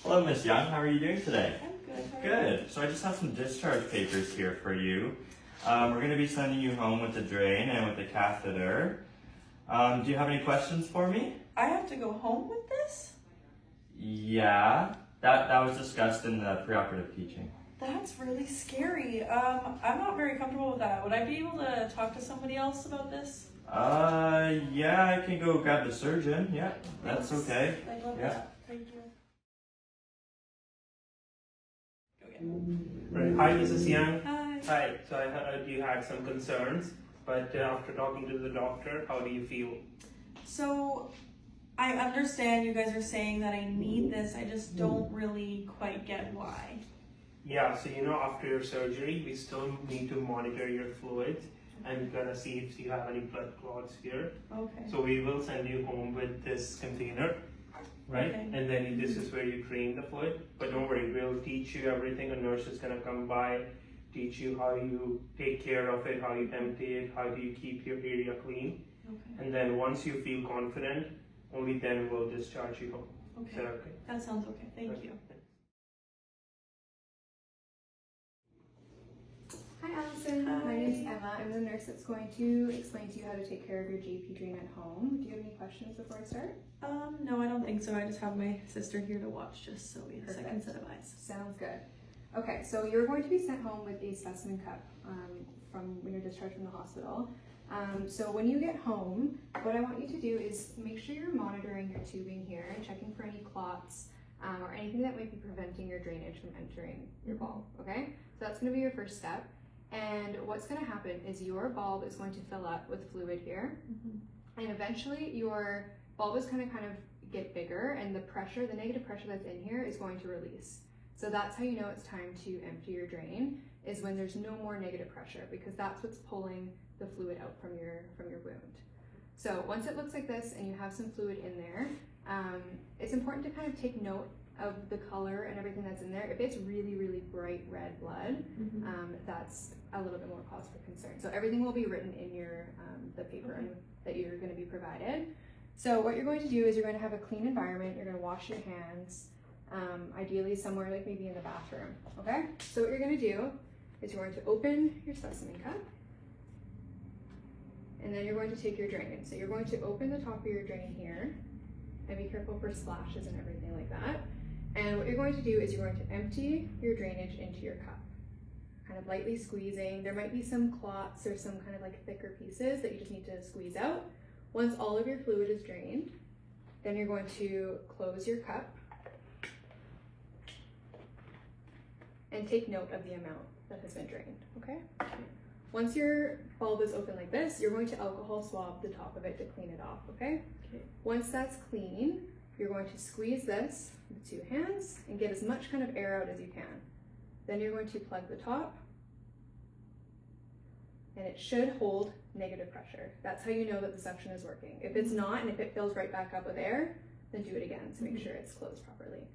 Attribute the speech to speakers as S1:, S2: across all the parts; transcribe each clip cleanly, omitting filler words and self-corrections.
S1: Hello, Miss Young. How are you doing today?
S2: I'm good. How are you?
S1: Good. So I just have some discharge papers here for you. We're going to be sending you home with the drain and with the catheter. Do you have any questions for me?
S2: I have to go home with this?
S1: Yeah, that was discussed in the preoperative teaching.
S2: That's really scary. I'm not very comfortable with that. Would I be able to talk to somebody else about this?
S1: Yeah, I can go grab the surgeon. Yeah, that's okay.
S2: I love
S1: Yeah.
S2: that. Thank you.
S3: Right. Hi, Mrs. Young.
S2: Hi.
S3: Hi. So I heard you had some concerns, but after talking to the doctor, how do you feel?
S2: So, I understand you guys are saying that I need this. I just don't really quite get why.
S3: Yeah. So after your surgery, we still need to monitor your fluids and gonna see if you have any blood clots here.
S2: Okay.
S3: So we will send you home with this container, right?
S2: Okay.
S3: And then this is where you drain the fluid. But don't worry, we'll teach you everything. A nurse is gonna come by, teach you how you take care of it, how you empty it, how do you keep your area clean.
S2: Okay.
S3: And then once you feel confident, only then we'll discharge you home.
S2: Okay.
S3: Is that okay?
S2: That sounds okay. Thank you.
S4: Hi Allison,
S2: Hi.
S4: my name is Emma. I'm the nurse that's going to explain to you how to take care of your JP drain at home. Do you have any questions before I start?
S2: No, I don't think so. I just have my sister here to watch just so we have a
S4: Perfect.
S2: second set of eyes.
S4: Sounds good. Okay, so you're going to be sent home with a specimen cup from when you're discharged from the hospital. So when you get home, what I want you to do is make sure you're monitoring your tubing here and checking for any clots or anything that might be preventing your drainage from entering your bulb, okay? So that's gonna be your first step. And what's gonna happen is your bulb is going to fill up with fluid here. And eventually your bulb is gonna kind of get bigger and the pressure, the negative pressure that's in here is going to release. So that's how you know it's time to empty your drain, is when there's no more negative pressure, because that's what's pulling the fluid out from your wound. So once it looks like this and you have some fluid in there, it's important to kind of take note of the color and everything that's in there. If it's really, really bright red blood, that's a little bit more cause for concern. So everything will be written in your the paper that you're going to be provided. So what you're going to do is you're going to have a clean environment. You're going to wash your hands, ideally somewhere like maybe in the bathroom. Okay. So what you're going to do is you're going to open your specimen cup, and then you're going to take your drain. So you're going to open the top of your drain here, and be careful for splashes and everything like that. And what you're going to do is you're going to empty your drainage into your cup, kind of lightly squeezing. There might be some clots or some kind of like thicker pieces that you just need to squeeze out. Once all of your fluid is drained, then you're going to close your cup and take note of the amount that has been drained, okay? Once your bulb is open like this, you're going to alcohol swab the top of it to clean it off, okay? Once that's clean, you're going to squeeze this with 2 hands and get as much kind of air out as you can. Then you're going to plug the top, and it should hold negative pressure. That's how you know that the suction is working. If it's not, and if it fills right back up with air, then do it again to make sure it's closed properly.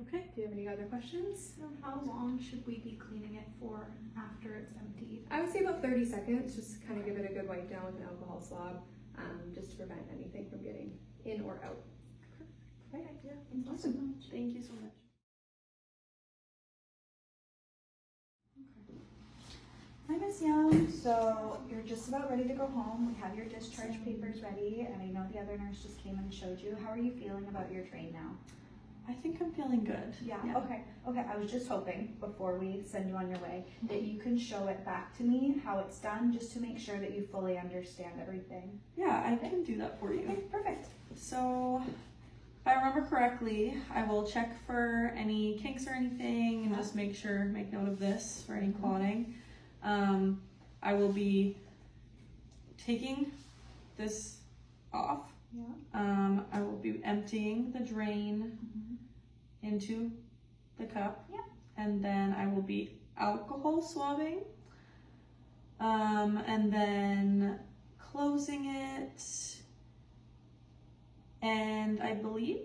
S4: Okay. Do you have any other questions?
S5: So how long should we be cleaning it for after it's emptied?
S4: I would say about 30 seconds, just kind of give it a good wipe down with an alcohol swab, just to prevent anything from getting in or out.
S5: Okay, yeah, thank you so
S4: Awesome.
S5: much.
S2: Thank you so much.
S6: Hi, Miss Young. So you're just about ready to go home. We have your discharge papers ready, and I know the other nurse just came and showed you. How are you feeling about your drain now?
S2: I think I'm feeling good.
S6: Yeah. Okay. I was just hoping before we send you on your way that you can show it back to me how it's done, just to make sure that you fully understand everything.
S2: Yeah, I can do that for you.
S6: Okay, perfect.
S2: So, if I remember correctly, I will check for any kinks or anything and just make note of this for any clotting. I will be taking this off.
S6: Yeah.
S2: I will be emptying the drain into the cup.
S6: Yeah.
S2: And then I will be alcohol swabbing. And then closing it. And I believe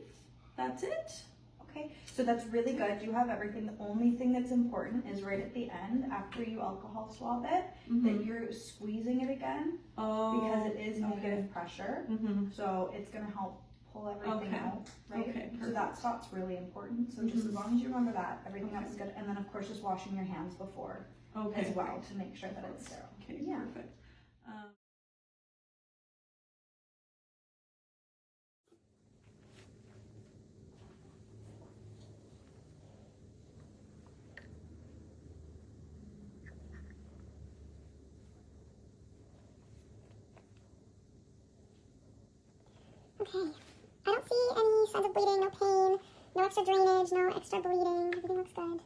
S2: that's it.
S6: Okay, so that's really good. You have everything. The only thing that's important is right at the end, after you alcohol swab it, that you're squeezing it again, because it is negative pressure. So it's gonna help pull everything
S2: Okay.
S6: out, right?
S2: Okay,
S6: So
S2: perfect.
S6: that spot's really important. So just
S2: Mhm.
S6: as long as you remember that, everything
S2: Okay.
S6: else is good. And then of course just washing your hands before
S2: Okay.
S6: as well to make sure that it's sterile.
S2: Okay,
S6: Yeah.
S2: perfect.
S7: Okay. I don't see any signs of bleeding, no pain, no extra drainage, no extra bleeding. Everything looks good.